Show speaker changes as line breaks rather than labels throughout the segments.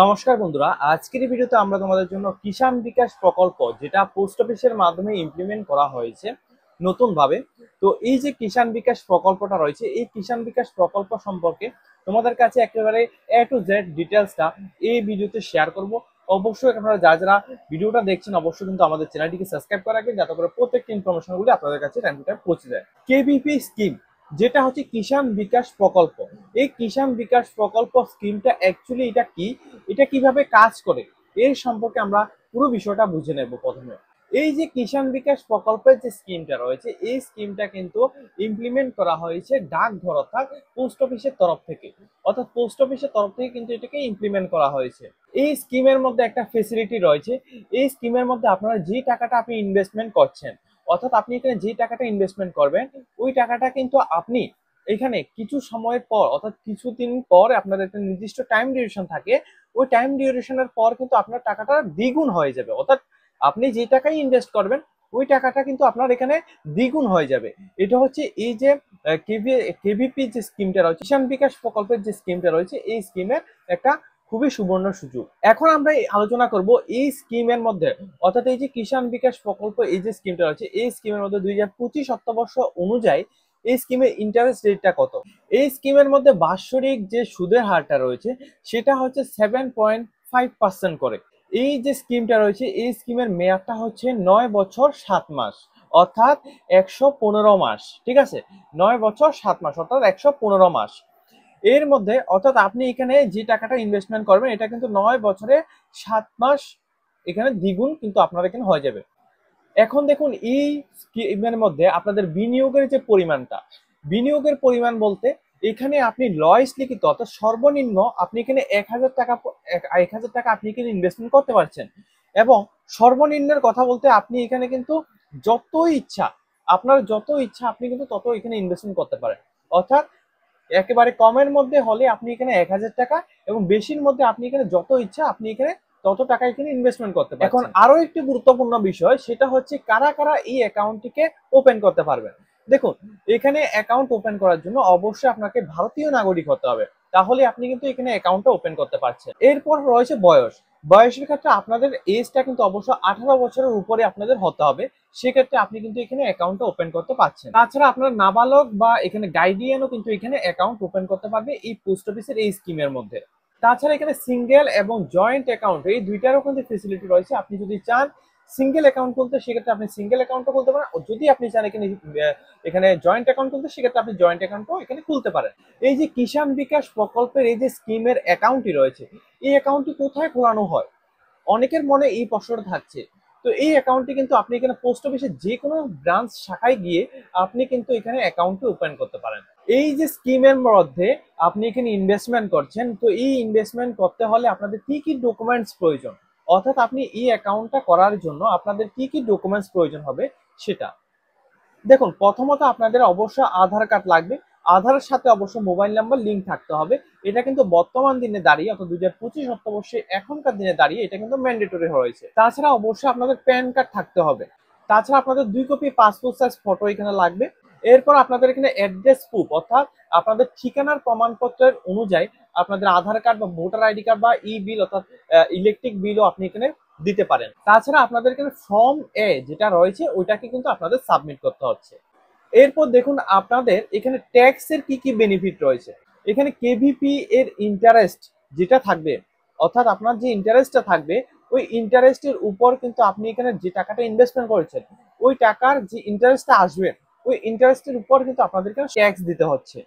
নমস্কার বন্ধুরা, আজকের এই ভিডিওতে আমরা তোমাদের জন্য কিষাণ বিকাশ প্রকল্প যেটা পোস্ট অফিসের মাধ্যমে ইমপ্লিমেন্ট করা হয়েছে নতুন ভাবে। তো এই যে কিষাণ বিকাশ প্রকল্পটা রয়েছে, এই কিষাণ বিকাশ প্রকল্প সম্পর্কে তোমাদের কাছে একেবারে এ টু জেড ডিটেলসটা এই ভিডিওতে শেয়ার করব। অবশ্যই আপনারা যারা যারা ভিডিওটা দেখছেন অবশ্যই কিন্তু আমাদের চ্যানেলটিকে সাবস্ক্রাইব করে রাখবেন, যাতে করে প্রত্যেকটি ইনফরমেশনগুলি আপনাদের কাছে টাইম টু টাইম পৌঁছে যায়। কেভিপি স্কিম যেটা হচ্ছে কিষাণ বিকাশ প্রকল্প, এই কিষাণ বিকাশ প্রকল্প স্কিমটা অ্যাকচুয়ালি এটা কি, এটা কিভাবে কাজ করে, এর সম্পর্কে আমরা পুরো বিষয়টা বুঝে নেব। প্রথমে এই যে কিষাণ বিকাশ প্রকল্পের যে স্কিমটা রয়েছে, এই স্কিমটা কিন্তু ইমপ্লিমেন্ট করা হয়েছে ডাকঘর অর্থাৎ পোস্ট অফিসের তরফ থেকে, অর্থাৎ পোস্ট অফিসের তরফ থেকে কিন্তু এটাকে ইমপ্লিমেন্ট করা হয়েছে। এই স্কিমের মধ্যে একটা ফেসিলিটি রয়েছে। এই স্কিমের মধ্যে আপনারা যে টাকাটা আপনি ইনভেস্টমেন্ট করছেন, অর্থাৎ আপনি এখানে যে টাকাটা ইনভেস্টমেন্ট করবেন, ওই টাকাটা কিন্তু আপনি এখানে কিছু সময়ের পর অর্থাৎ কিছুদিন পর আপনাদের একটা নির্দিষ্ট টাইম ডিউরেশন থাকে, ওই টাইম ডিউরেশনের পর কিন্তু আপনার টাকাটা দ্বিগুণ হয়ে যাবে। অর্থাৎ আপনি যে টাকাই ইনভেস্ট করবেন ওই টাকাটা কিন্তু আপনার এখানে দ্বিগুণ হয়ে যাবে। এটা হচ্ছে এই যে কেভিপি যে স্কিমটা রয়েছে, কিষাণ বিকাশ প্রকল্পের যে স্কিমটা রয়েছে, এই স্কিমের একটা খুবই সুবর্ণ সুযোগ। এখন আমরা আলোচনা করব এই স্কিমের মধ্যে, অর্থাৎ এই যে কিষাণ বিকাশ প্রকল্প এই যে স্কিমটা রয়েছে, এই স্কিমের মধ্যে 2025 অর্থবর্ষ অনুযায়ী এই স্কিমের ইন্টারেস্ট রেটটা কত। এই স্কিমের মধ্যে বাৎসরিক যে সুদের হারটা রয়েছে সেটা হচ্ছে 7.5% করে। এই যে স্কিমটা রয়েছে, এই স্কিমের মেয়াদটা হচ্ছে 9 বছর 7 মাস, অর্থাৎ 115 মাস। ঠিক আছে, 9 বছর 7 মাস অর্থাৎ 115 মাস। এর মধ্যে অর্থাৎ আপনি এখানে যে টাকাটা ইনভেস্টমেন্ট করবেন এটা কিন্তু 9 বছরে 7 মাস এখানে দ্বিগুণ কিন্তু আপনার এখানে হয়ে যাবে। এখন দেখুন এই স্কিমের মধ্যে আপনাদের বিনিয়োগের যে পরিমাণটা, বিনিয়োগের পরিমাণ বলতে এখানে আপনি লয়েস লিখিত অর্থাৎ সর্বনিম্ন আপনি এখানে 1,000 টাকা, 1,000 টাকা আপনি এখানে ইনভেস্টমেন্ট করতে পারছেন। এবং সর্বনিম্নের কথা বলতে আপনি এখানে কিন্তু যত ইচ্ছা, আপনার যত ইচ্ছা আপনি কিন্তু তত এখানে ইনভেস্টমেন্ট করতে পারেন। অর্থাৎ একেবারে কমের মধ্যে হলে আপনি এখানে 1,000 টাকা, এবং বেশির মধ্যে আপনি এখানে যত ইচ্ছা আপনি এখানে তত টাকা এখানে ইনভেস্টমেন্ট করতে পারবেন। এখন আরো একটি গুরুত্বপূর্ণ বিষয়, সেটা হচ্ছে কারা কারা এই অ্যাকাউন্টটিকে ওপেন করতে পারবেন। দেখুন, এখানে অ্যাকাউন্ট ওপেন করার জন্য অবশ্যই আপনাকে ভারতীয় নাগরিক হতে হবে, তাহলে আপনি কিন্তু এখানে অ্যাকাউন্টটা ওপেন করতে পারছেন। এরপর রয়েছে বয়স। বয়সের ক্ষেত্রে আপনাদের এজটা কিন্তু অবশ্যই 18 বছরের উপরে আপনাদের হতে হবে, সেক্ষেত্রে আপনি কিন্তু এখানে অ্যাকাউন্টটা ওপেন করতে পারছেন। তাছাড়া আপনার নাবালক বা এখানে গাইডিয়ানও কিন্তু এখানে অ্যাকাউন্ট ওপেন করতে পারবে এই পোস্ট অফিসের এই স্কিমের মধ্যে। তাছাড়া এখানে সিঙ্গেল এবং জয়েন্ট অ্যাকাউন্ট এই দুইটারও কিন্তু ফেসিলিটি রয়েছে। আপনি যদি চান সিঙ্গেল অ্যাকাউন্ট খুলতে, সেক্ষেত্রে আপনি সিঙ্গেল অ্যাকাউন্টও খুলতে পারেন। যদি আপনি চান এখানে এখানে জয়েন্ট অ্যাকাউন্ট খুলতে, সেক্ষেত্রে আপনি জয়েন্ট অ্যাকাউন্টও এখানে খুলতে পারেন। এই যে কিষাণ বিকাশ প্রকল্পের এই যে স্কিমের অ্যাকাউন্টটি রয়েছে, এই অ্যাকাউন্টটি কোথায় খোলানো হয়, অনেকের মনে এই প্রশ্নটা থাকছে। তো এই অ্যাকাউন্টটি কিন্তু আপনি এখানে পোস্ট অফিসের যে কোনো ব্রাঞ্চ শাখায় গিয়ে আপনি কিন্তু এখানে অ্যাকাউন্টটি ওপেন করতে পারেন। এই যে স্কিমের মধ্যে আপনি এখানে ইনভেস্টমেন্ট করছেন, তো এই ইনভেস্টমেন্ট করতে হলে আপনাদের কি কি ডকুমেন্টস প্রয়োজন, অর্থাৎ আপনি এই অ্যাকাউন্টটা করার জন্য আপনাদের কি কি ডকুমেন্টস প্রয়োজন হবে সেটা দেখুন। প্রথমত আপনাদের অবশ্যই আধার কার্ড লাগবে, আধারের সাথে অবশ্য মোবাইল নাম্বার লিঙ্ক থাকতে হবে। এটা কিন্তু বর্তমান দিনে দাঁড়িয়ে অর্থাৎ 2025 অর্থবর্ষে এখনকার দিনে দাঁড়িয়ে এটা কিন্তু ম্যান্ডেটরি হয়েছে। তাছাড়া অবশ্যই আপনাদের প্যান কার্ড থাকতে হবে। তাছাড়া আপনাদের 2 কপি পাসপোর্ট সাইজ ফটো এখানে লাগবে। এরপর আপনাদের এখানে অ্যাড্রেস প্রুফ অর্থাৎ আপনাদের ঠিকানার প্রমাণপত্রের অনুযায়ী আপনাদের আধার কার্ড বা ভোটার আইডি কার্ড বা ই বিল অর্থাৎ ইলেকট্রিক বিলও আপনি এখানে দিতে পারেন। তাছাড়া আপনাদের এখানে ফর্ম এ যেটা রয়েছে ওইটাকে কিন্তু আপনাদের সাবমিট করতে হচ্ছে। এরপর দেখুন আপনাদের এখানে ট্যাক্সের কি কি বেনিফিট রয়েছে। এখানে কেভিপি এর ইন্টারেস্ট যেটা থাকবে, অর্থাৎ আপনার যে ইন্টারেস্টটা থাকবে ওই ইন্টারেস্টের উপর কিন্তু আপনি এখানে যে টাকাটা ইনভেস্টমেন্ট করেছেন ওই টাকার যে ইন্টারেস্টটা আসবে ওই ইন্টারেস্টের উপর কিন্তু আপনাদেরকে ট্যাক্স দিতে হচ্ছে।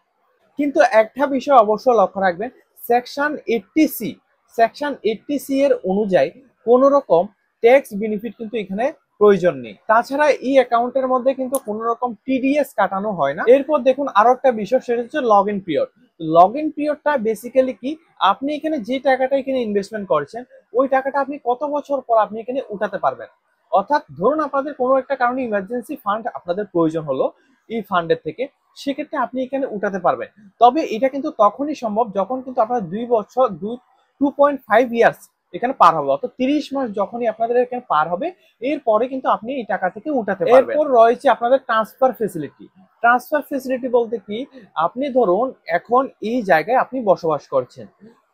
কিন্তু একটা বিষয় অবশ্যই লক্ষ্য রাখবেন, সেকশন 80C, সেকশন 80C এর অনুযায়ী কোন রকম ট্যাক্স বেনিফিট কিন্তু এখানে প্রয়োজন নেই। তাছাড়া এই অ্যাকাউন্টের মধ্যে কিন্তু কোনো রকম টিডিএস কাটানো হয় না। এরপর দেখুন আরো একটা বিষয়, সেটা হচ্ছে log in period. Log in পিরিয়ডটা বেসিক্যালি কি, আপনি এখানে যে টাকাটা এখানে ইনভেস্টমেন্ট করছেন ওই টাকাটা আপনি কত বছর পর আপনি এখানে উঠাতে পারবেন। অর্থাৎ ধরুন আপনাদের কোনো একটা কারণে ইমার্জেন্সি ফান্ড আপনাদের প্রয়োজন হলো এই ফান্ডের থেকে, সেক্ষেত্রে আপনি এখানে উঠাতে পারবেন। তবে এটা কিন্তু তখনই সম্ভব যখন কিন্তু আপনার 2 বছর 2.5 ইয়ার্স এখানে পার হবে, অর্থাৎ 30 মাস যখনই আপনাদের এখানে পার হবে এরপরে কিন্তু আপনি এই টাকা থেকে উঠাতে পারবেন। এরপর রয়েছে আপনাদের ট্রান্সফার ফেসিলিটি। ট্রান্সফার ফেসিলিটি বলতে কি, আপনি ধরুন এখন এই জায়গায় আপনি বসবাস করছেন,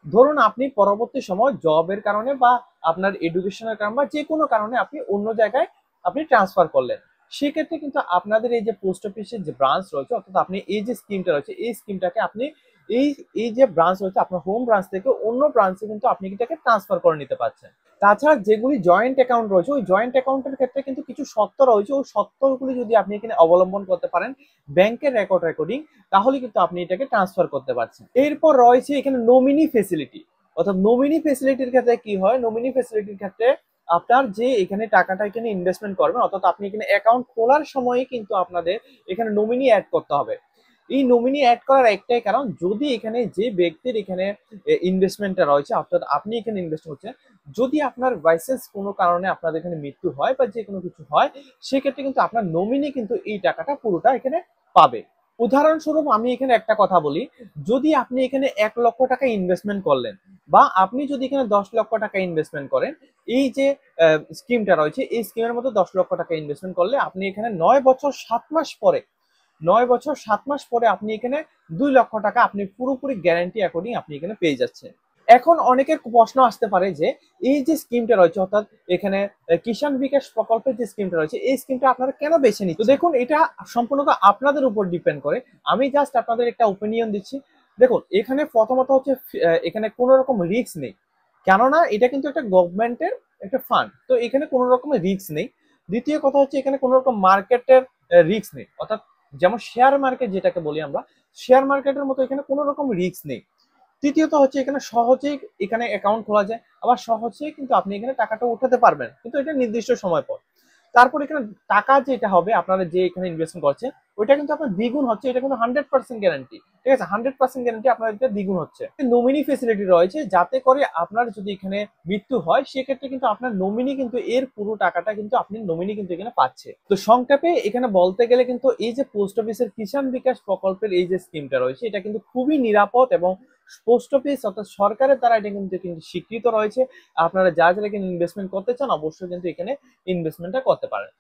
ধরুন আপনি পরবর্তী সময় জবের কারণে বা আপনার এডুকেশনের কারণে বা যে কোনো কারণে আপনি অন্য জায়গায় আপনি ট্রান্সফার করলেন, সেক্ষেত্রে কিন্তু আপনাদের এই যে পোস্ট অফিসের যে ব্রাঞ্চ রয়েছে, অর্থাৎ আপনি এই যে স্কিমটা রয়েছে এই স্কিমটাকে আপনি এই এই যে ব্রাঞ্চ রয়েছে আপনার হোম ব্রাঞ্চ থেকে অন্য ব্রাঞ্চে কিন্তু আপনি এটাকে ট্রান্সফার করে নিতে পারছেন। তাছাড়া যেগুলি জয়েন্ট অ্যাকাউন্ট রয়েছে ওই জয়েন্ট অ্যাকাউন্টের ক্ষেত্রে কিন্তু কিছু শর্ত রয়েছে, ওই শর্তগুলি যদি আপনি এখানে অবলম্বন করতে পারেন ব্যাংকের রেকর্ডিং, তাহলে কিন্তু আপনি এটাকে ট্রান্সফার করতে পারছেন। এরপর রয়েছে এখানে নমিনি ফেসিলিটি। অর্থাৎ নমিনি ফেসিলিটির ক্ষেত্রে কি হয়, নমিনি ফেসিলিটির ক্ষেত্রে আপনার যে এখানে টাকাটা এখানে ইনভেস্টমেন্ট করবেন, অর্থাৎ আপনি এখানে অ্যাকাউন্ট খোলার সময় কিন্তু আপনাদের এখানে নমিনি অ্যাড করতে হবে। এই নমিনি অ্যাড করার একটাই কারণ, যদি এখানে যে ব্যক্তির এখানে ইনভেস্টমেন্টটা রয়েছে, অর্থাৎ আপনি এখানে ইনভেস্ট করছেন, যদি আপনার বাইসেন্স কোনো কারণে আপনাদের এখানে মৃত্যু হয় বা যে কোনো কিছু হয়, সেক্ষেত্রে কিন্তু আপনার নমিনি কিন্তু এই টাকাটা পুরোটা এখানে পাবে। উদাহরণস্বরূপ আমি এখানে একটা কথা বলি, যদি আপনি এখানে 1 লক্ষ টাকা ইনভেস্টমেন্ট করলেন বা আপনি যদি এখানে 10 লক্ষ টাকা ইনভেস্টমেন্ট করেন, এই যে স্কিমটা রয়েছে এই স্কিমের মধ্যে 10 লক্ষ টাকা ইনভেস্টমেন্ট করলে আপনি এখানে 9 বছর 7 মাস পরে 9 বছর 7 মাস পরে আপনি এখানে 2 লক্ষ টাকা আপনি পুরোপুরি গ্যারান্টি অ্যাকর্ডিং আপনি এখানে পেয়ে যাচ্ছেন। এখন অনেকের প্রশ্ন আসতে পারে যে এই যে স্কিমটা রয়েছে, অর্থাৎ এখানে কিষাণ বিকাশ প্রকল্পের যে স্কিমটা রয়েছে এই স্কিমটা আপনারা কেন বেছে নিচ্ছেন? তো দেখুন, এটা সম্পূর্ণত আপনাদের উপর ডিপেন্ড করে। আমি জাস্ট আপনাদের একটা ওপিনিয়ন দিচ্ছি। দেখুন, এখানে প্রথমত হচ্ছে এখানে কোনো রকম রিস্ক নেই, কেননা এটা কিন্তু একটা গভর্নমেন্টের একটা ফান্ড, তো এখানে কোনো রকমের রিস্ক নেই। দ্বিতীয় কথা হচ্ছে এখানে কোনো রকম মার্কেটের রিস্ক নেই, অর্থাৎ যেমন শেয়ার মার্কেট যেটাকে বলি আমরা, শেয়ার মার্কেটের মতো এখানে কোনো রকম রিস্ক নেই। তৃতীয়ত হচ্ছে এখানে সহজেই এখানে অ্যাকাউন্ট খোলা যায়, আবার সহজেই কিন্তু আপনি এখানে টাকাটা উঠাতে পারবেন, কিন্তু এটা নির্দিষ্ট সময় পর। তারপর এখানে টাকা যেটা হবে আপনারা যে এখানে ইনভেস্টমেন্ট করছে ওইটা কিন্তু আপনার দ্বিগুণ হচ্ছে, এটা কিন্তু 100% গ্যারান্টি। ঠিক আছে, 100% গ্যারান্টি আপনার এটা দ্বিগুণ হচ্ছে। নমিনি ফেসিলিটি রয়েছে, যাতে করে আপনার যদি এখানে মৃত্যু হয় সেক্ষেত্রে কিন্তু আপনার নমিনি কিন্তু এর পুরো টাকাটা কিন্তু আপনি নমিনি কিন্তু এখানে পাচ্ছে। তো সংক্ষেপে এখানে বলতে গেলে কিন্তু এই যে পোস্ট অফিসের কিষাণ বিকাশ প্রকল্পের এই যে স্কিমটা রয়েছে এটা কিন্তু খুবই নিরাপদ এবং পোস্ট অফিস অর্থাৎ সরকারের দ্বারা এটা কিন্তু স্বীকৃত রয়েছে। আপনারা যারা যারা এখানে ইনভেস্টমেন্ট করতে চান অবশ্যই কিন্তু এখানে ইনভেস্টমেন্টটা করতে পারেন।